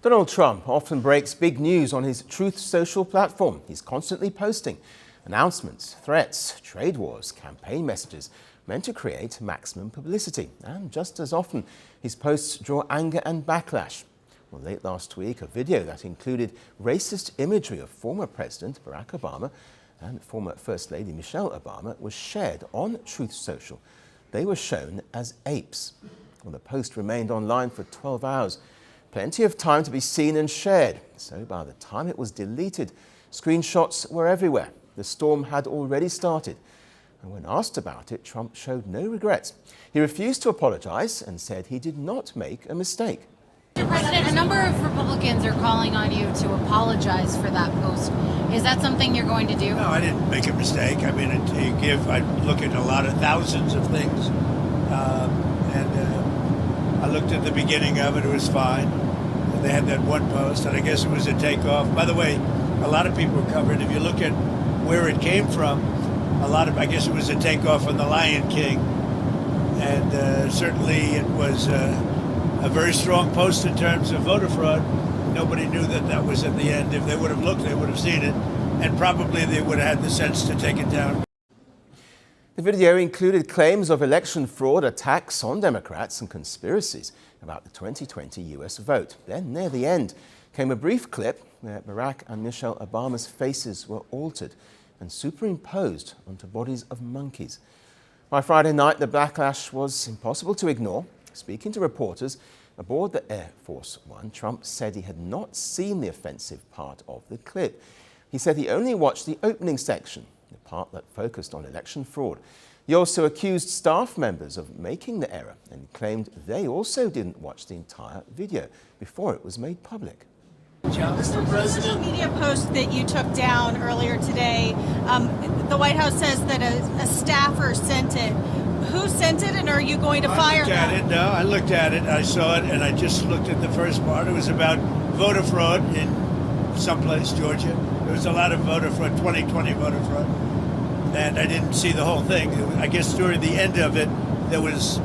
Donald Trump often breaks big news on his Truth Social platform. He's constantly posting announcements, threats, trade wars, campaign messages meant to create maximum publicity. And just as often, his posts draw anger and backlash. Well, late last week, a video that included racist imagery of former President Barack Obama and former First Lady Michelle Obama was shared on Truth Social. They were shown as apes. Well, the post remained online for 12 hours. Plenty of time to be seen and shared. So by the time it was deleted, screenshots were everywhere. The storm had already started. And when asked about it, Trump showed no regrets. He refused to apologize and said he did not make a mistake. Mr. President, a number of Republicans are calling on you to apologize for that post. Is that something you're going to do? No, I didn't make a mistake. I mean, I look at a lot of thousands of things. I looked at the beginning of it, it was fine. They had that one post, and I guess it was a takeoff. By the way, a lot of people covered. If you look at where it came from, I guess it was a takeoff on The Lion King. And certainly it was a very strong post in terms of voter fraud. Nobody knew that was at the end. If they would have looked, they would have seen it. And probably they would have had the sense to take it down. The video included claims of election fraud, attacks on Democrats and conspiracies about the 2020 US vote. Then, near the end, came a brief clip where Barack and Michelle Obama's faces were altered and superimposed onto bodies of monkeys. By Friday night, the backlash was impossible to ignore. Speaking to reporters aboard the Air Force One, Trump said he had not seen the offensive part of the clip. He said he only watched the opening section, the part that focused on election fraud. He also accused staff members of making the error and claimed they also didn't watch the entire video before it was made public. Mr. President, social media post that you took down earlier today, the White House says that a staffer sent it. Who sent it, and are you going to fire them? No, I looked at it, I saw it, and I just looked at the first part. It was about voter fraud in someplace, Georgia. There was a lot of voter fraud, 2020 voter fraud. And I didn't see the whole thing. I guess during the end of it, there was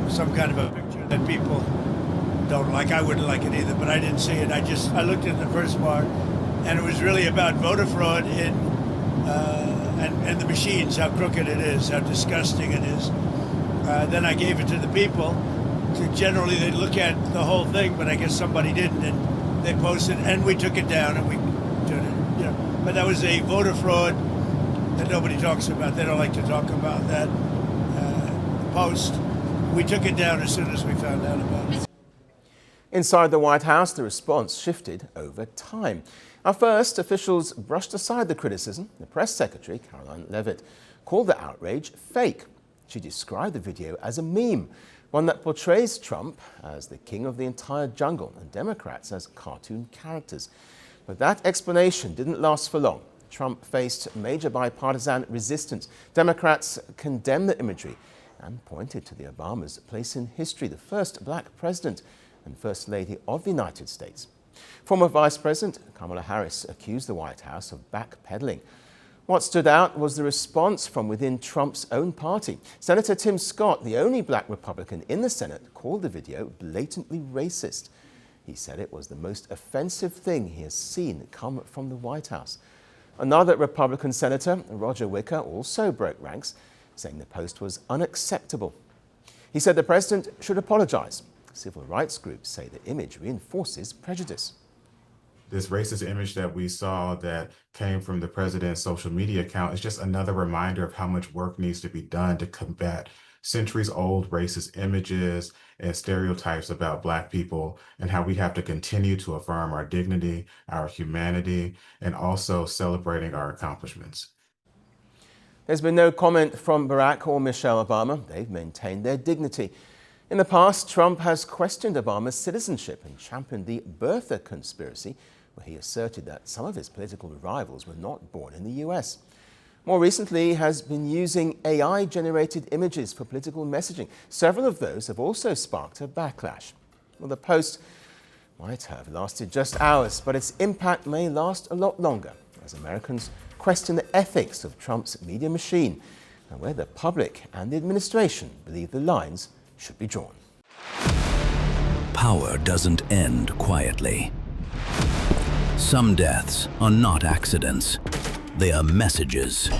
some kind of a picture that people don't like. I wouldn't like it either, but I didn't see it. I looked at the first part, and it was really about voter fraud and the machines, how crooked it is, how disgusting it is. Then I gave it to the people. Generally, they look at the whole thing, but I guess somebody didn't, and they posted, and we took it down, and we did it. But that was a voter fraud that nobody talks about. They don't like to talk about that post. We took it down as soon as we found out about it. Inside the White House, the response shifted over time. At first, officials brushed aside the criticism. The press secretary, Caroline Leavitt, called the outrage fake. She described the video as a meme, one that portrays Trump as the king of the entire jungle and Democrats as cartoon characters. But that explanation didn't last for long. Trump faced major bipartisan resistance. Democrats condemned the imagery and pointed to the Obamas' place in history, the first black president and First Lady of the United States. Former Vice President Kamala Harris accused the White House of backpedaling. What stood out was the response from within Trump's own party. Senator Tim Scott, the only black Republican in the Senate, called the video blatantly racist. He said it was the most offensive thing he has seen come from the White House. Another Republican senator, Roger Wicker, also broke ranks, saying the post was unacceptable. He said the president should apologize. Civil rights groups say the image reinforces prejudice. This racist image that we saw that came from the president's social media account is just another reminder of how much work needs to be done to combat centuries-old racist images and stereotypes about Black people, and how we have to continue to affirm our dignity, our humanity, and also celebrating our accomplishments. There's been no comment from Barack or Michelle Obama. They've maintained their dignity. In the past, Trump has questioned Obama's citizenship and championed the birther conspiracy, where he asserted that some of his political rivals were not born in the US. More recently, he has been using AI-generated images for political messaging. Several of those have also sparked a backlash. Well, the post might have lasted just hours, but its impact may last a lot longer as Americans question the ethics of Trump's media machine and where the public and the administration believe the lines should be drawn. Power doesn't end quietly. Some deaths are not accidents. They are messages.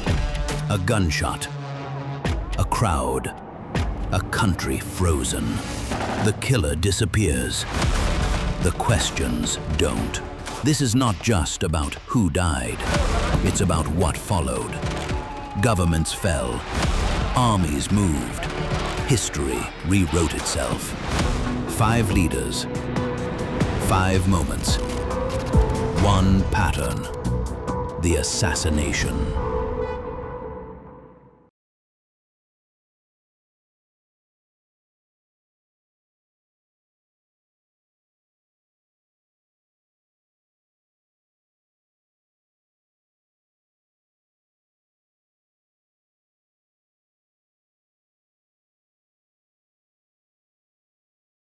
A gunshot. A crowd. A country frozen. The killer disappears. The questions don't. This is not just about who died. It's about what followed. Governments fell. Armies moved. History rewrote itself. 5 leaders. 5 moments. One pattern. The assassination.